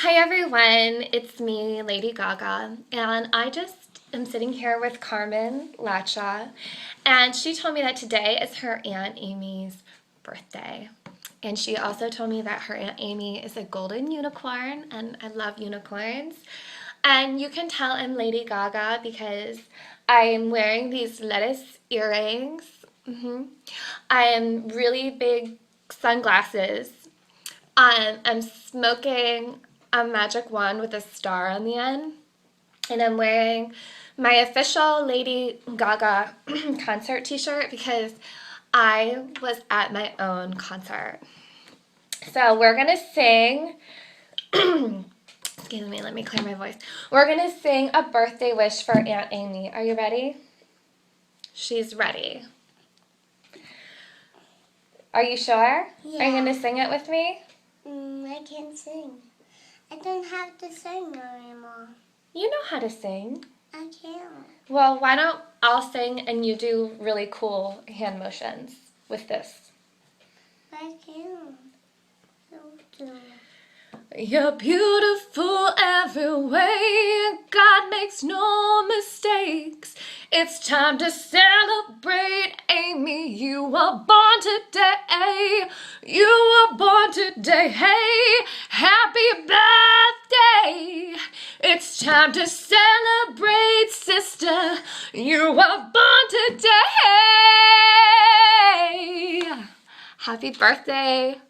Hi everyone, it's me, Lady Gaga, and I just am sitting here with Carmen Lacha, and she told me that today is her Aunt Amy's birthday. And she also told me that her Aunt Amy is a golden unicorn, and I love unicorns. And you can tell I'm Lady Gaga because I'm wearing these lettuce earrings. I am really big sunglasses. I'm smoking a magic wand with a star on the end, and I'm wearing my official Lady Gaga concert t-shirt because I was at my own concert. So we're gonna sing, excuse me, let me clear my voice. We're gonna sing a birthday wish for Aunt Amy. Are you ready? She's ready. Are you sure? Yeah. Are you gonna sing it with me? I can't sing. I don't have to sing anymore. You know how to sing. I can't. Well, why don't I'll sing and you do really cool hand motions with this? I can't. You're beautiful every way. God makes no mistakes. It's time to celebrate, Amy. You were born today. You were born today. Hey, happy birthday. It's time to celebrate, sister. You were born today. Happy birthday.